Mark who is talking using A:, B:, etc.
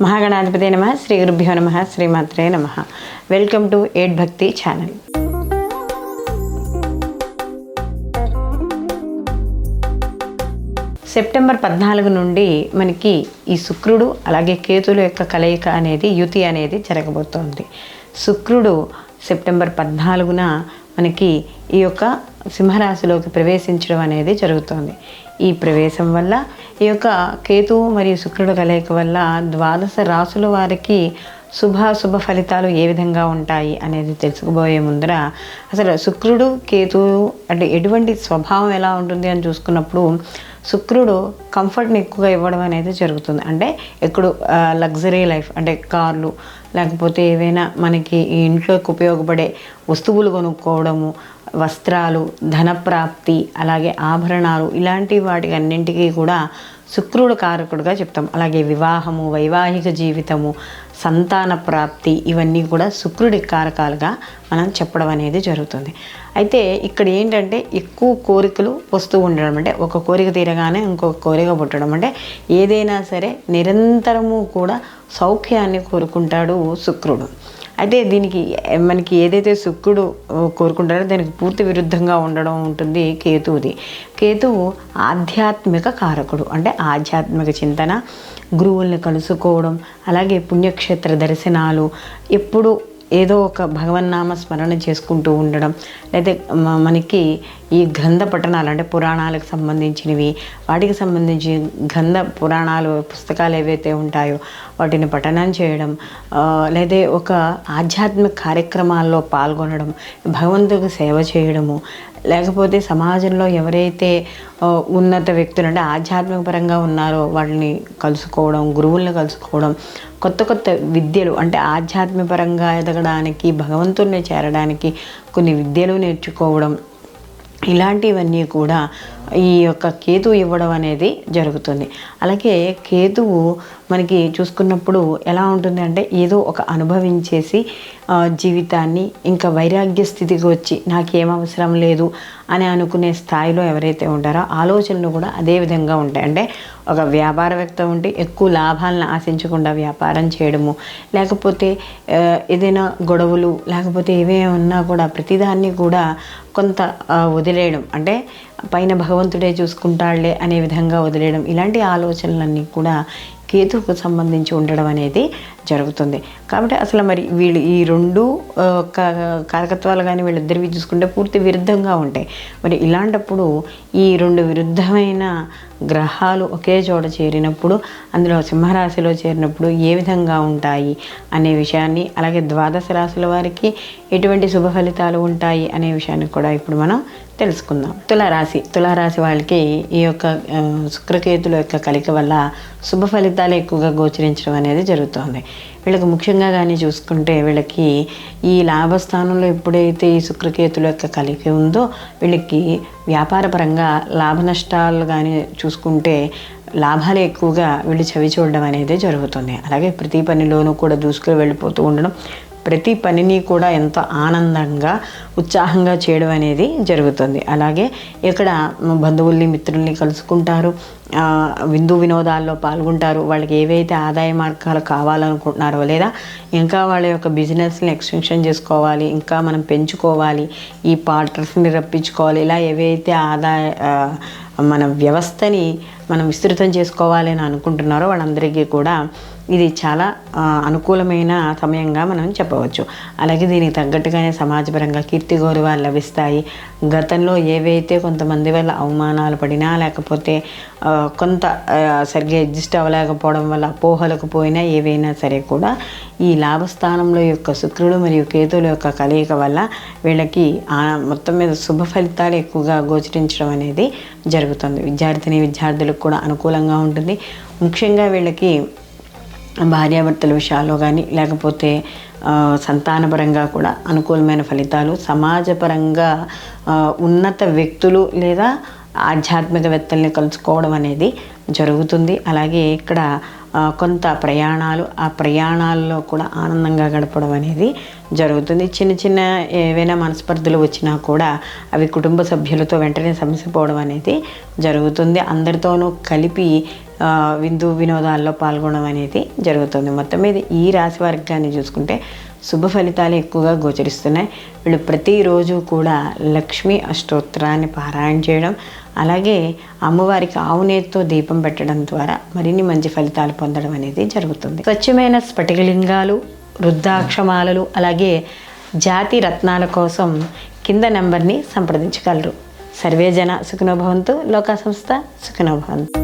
A: మహాగణాధిపతే నమః. శ్రీ గురుభ్యో నమః. శ్రీమాత్రే నమః. వెల్కమ్ టు ఎయిట్ భక్తి ఛానల్. సెప్టెంబర్ 14 నుండి మనకి ఈ శుక్రుడు అలాగే కేతుల యొక్క కలయిక అనేది యుతి అనేది జరగబోతోంది. శుక్రుడు సెప్టెంబర్ 14న మనకి ఈ యొక్క సింహరాశిలోకి ప్రవేశించడం అనేది జరుగుతోంది. ఈ ప్రవేశం వల్ల ఈ యొక్క కేతువు మరియు శుక్రుడు కలయిక వల్ల ద్వాదశ రాశుల వారికి శుభ ఫలితాలు ఏ విధంగా ఉంటాయి అనేది తెలుసుకోబోయే ముందర అసలు శుక్రుడు కేతువు అంటే ఎటువంటి స్వభావం ఎలా ఉంటుంది అని చూసుకున్నప్పుడు శుక్రుడు కంఫర్ట్ని ఎక్కువగా ఇవ్వడం అనేది జరుగుతుంది. అంటే ఎప్పుడు లగ్జరీ లైఫ్ అంటే కార్లు లేకపోతే ఏవైనా మనకి ఈ ఇంట్లోకి ఉపయోగపడే వస్తువులు కొనుక్కోవడము, వస్త్రాలు, ధనప్రాప్తి, అలాగే ఆభరణాలు, ఇలాంటి వాటికి అన్నింటికీ కూడా శుక్రుడు కారకుడుగా చెప్తాం. అలాగే వివాహము, వైవాహిక జీవితము, సంతాన ప్రాప్తి, ఇవన్నీ కూడా శుక్రుడి కారకాలుగా మనం చెప్పడం అనేది జరుగుతుంది. అయితే ఇక్కడ ఏంటంటే ఎక్కువ కోరికలు వస్తూ ఉండడం, అంటే ఒక కోరిక తీరగానే ఇంకొక కోరిక పుట్టడం, అంటే ఏదైనా సరే నిరంతరము కూడా సౌఖ్యాన్ని కోరుకుంటాడు శుక్రుడు. అయితే దీనికి మనకి ఏదైతే శుక్రుడు కోరుకుంటారో దానికి పూర్తి విరుద్ధంగా ఉండడం ఉంటుంది కేతువుది. కేతువు ఆధ్యాత్మిక కారకుడు, అంటే ఆధ్యాత్మిక చింతన, గురువుల్ని కలుసుకోవడం, అలాగే పుణ్యక్షేత్ర దర్శనాలు, ఎప్పుడు ఏదో ఒక భగవన్నామ స్మరణ చేసుకుంటూ ఉండడం, లేదా మనకి ఈ గ్రంథ పఠనాలు అంటే పురాణాలకు సంబంధించినవి, వాటికి సంబంధించి గ్రంథ పురాణాలు పుస్తకాలు ఏవైతే ఉంటాయో వాటిని పఠనం చేయడం, లేదా ఒక ఆధ్యాత్మిక కార్యక్రమాల్లో పాల్గొనడం, భగవంతుడికి సేవ చేయడము, లేకపోతే సమాజంలో ఎవరైతే ఉన్నత వ్యక్తులు అంటే ఆధ్యాత్మిక పరంగా ఉన్నారో వాళ్ళని కలుసుకోవడం, గురువుల్ని కలుసుకోవడం, కొత్త విద్యలు అంటే ఆధ్యాత్మిక పరంగా ఎదగడానికి, భగవంతుడిని చేరడానికి కొన్ని విద్యలు నేర్చుకోవడం, ఇలాంటివన్నీ కూడా ఈ యొక్క కేతువు ఇవ్వడం అనేది జరుగుతుంది. అలాగే కేతువు మనకి చూసుకున్నప్పుడు ఎలా ఉంటుంది అంటే ఏదో ఒక అనుభవించేసి జీవితాన్ని ఇంకా వైరాగ్య స్థితికి వచ్చి నాకేం అవసరం లేదు అని అనుకునే స్థాయిలో ఎవరైతే ఉంటారో ఆలోచనలు కూడా అదే విధంగా ఉంటాయి. అంటే ఒక వ్యాపారవేత్త ఉంటే ఎక్కువ లాభాలను ఆశించకుండా వ్యాపారం చేయడము, లేకపోతే ఏదైనా గొడవలు లేకపోతే ఏమేమి ఉన్నా కూడా ప్రతిదాన్ని కూడా కొంత వదిలేయడం, అంటే పైన భగవంతుడే చూసుకుంటాడులే అనే విధంగా వదిలేయడం, ఇలాంటి ఆలోచనలన్నీ కూడా కేతువుకు సంబంధించి ఉండడం అనేది జరుగుతుంది. కాబట్టి అసలు మరి వీళ్ళు ఈ రెండు కారకత్వాలు కానీ వీళ్ళిద్దరివి చూసుకుంటే పూర్తి విరుద్ధంగా ఉంటాయి. మరి ఇలాంటప్పుడు ఈ రెండు విరుద్ధమైన గ్రహాలు ఒకే చోట చేరినప్పుడు, అందులో సింహరాశిలో చేరినప్పుడు ఏ విధంగా ఉంటాయి అనే విషయాన్ని, అలాగే ద్వాదశ రాశుల వారికి ఎటువంటి శుభ ఫలితాలు ఉంటాయి అనే విషయాన్ని కూడా ఇప్పుడు మనం తెలుసుకుందాం. తులారాశి వాళ్ళకి ఈ యొక్క శుక్రకేతుల యొక్క కలిక వల్ల శుభ ఫలితాలు ఎక్కువగా గోచరించడం అనేది జరుగుతుంది. వీళ్ళకి ముఖ్యంగా కానీ చూసుకుంటే వీళ్ళకి ఈ లాభస్థానంలో ఎప్పుడైతే ఈ శుక్రకేతుల యొక్క కలిక ఉందో వీళ్ళకి వ్యాపారపరంగా లాభ నష్టాలు కానీ చూసుకుంటే లాభాలు ఎక్కువగా వీళ్ళు చవి చూడడం అనేది జరుగుతుంది. అలాగే ప్రతి పనిలోనూ కూడా దూసుకుని వెళ్ళిపోతూ ఉండడం, ప్రతి పనిని కూడా ఎంతో ఆనందంగా ఉత్సాహంగా చేయడం అనేది జరుగుతుంది. అలాగే ఇక్కడ బంధువుల్ని మిత్రుల్ని కలుసుకుంటారు, విందు వినోదాల్లో పాల్గొంటారు. వాళ్ళకి ఏవైతే ఆదాయ మార్గాలు కావాలనుకుంటున్నారో లేదా ఇంకా వాళ్ళ యొక్క బిజినెస్ని ఎక్స్టెన్షన్ చేసుకోవాలి, ఇంకా మనం పెంచుకోవాలి, ఈ పార్ట్నర్స్ని రప్పించుకోవాలి, ఇలా ఏవైతే ఆదాయ మన వ్యవస్థని మనం విస్తృతం చేసుకోవాలి అని అనుకుంటున్నారో వాళ్ళందరికీ కూడా ఇది చాలా అనుకూలమైన సమయంగా మనం చెప్పవచ్చు. అలాగే దీనికి తగ్గట్టుగానే సమాజపరంగా కీర్తి గౌరవాలు లభిస్తాయి. గతంలో ఏవైతే కొంతమంది వల్ల అవమానాలు పడినా లేకపోతే కొంత సరిగ్గా అడ్జస్ట్ అవ్వలేకపోవడం వల్ల అపోహలకు పోయినా ఏవైనా సరే కూడా ఈ లాభస్థానంలో యొక్క శుక్రుడు మరియు కేతువుల యొక్క కలయిక వల్ల వీళ్ళకి మొత్తం మీద శుభ ఫలితాలు ఎక్కువగా గోచరించడం అనేది జరుగుతుంది. విద్యార్థులకు కూడా అనుకూలంగా ఉంటుంది. ముఖ్యంగా వీళ్ళకి భార్యాభర్తల విషయాల్లో కానీ లేకపోతే సంతానపరంగా కూడా అనుకూలమైన ఫలితాలు, సమాజపరంగా ఉన్నత వ్యక్తులు లేదా ఆధ్యాత్మికవేత్తల్ని కలుసుకోవడం అనేది జరుగుతుంది. అలాగే ఇక్కడ కొంత ప్రయాణాలు, ఆ ప్రయాణాల్లో కూడా ఆనందంగా గడపడం అనేది జరుగుతుంది. చిన్న చిన్న ఏవైనా మనస్పర్ధలు వచ్చినా కూడా అవి కుటుంబ సభ్యులతో వెంటనే సమసిపోవడం అనేది జరుగుతుంది. అందరితోనూ కలిపి విందు వినోదాల్లో పాల్గొనడం అనేది జరుగుతుంది. మొత్తం మీద ఈ రాశి వారికి కానీ చూసుకుంటే శుభ ఫలితాలు ఎక్కువగా గోచరిస్తున్నాయి. వీళ్ళు ప్రతిరోజు కూడా లక్ష్మీ అష్టోత్తరాన్ని పారాయణ చేయడం, అలాగే అమ్మవారికి ఆవు నేతితో దీపం పెట్టడం ద్వారా మరిన్ని మంచి ఫలితాలు పొందడం అనేది జరుగుతుంది. స్వచ్ఛమైన స్ఫటికలింగాలు, రుద్రాక్షమాలలు, అలాగే జాతి రత్నాల కోసం కింద నెంబర్ని సంప్రదించగలరు. సర్వే జన సుఖినో భవంతు, లోకా సంస్థ సుఖినో భవంతు.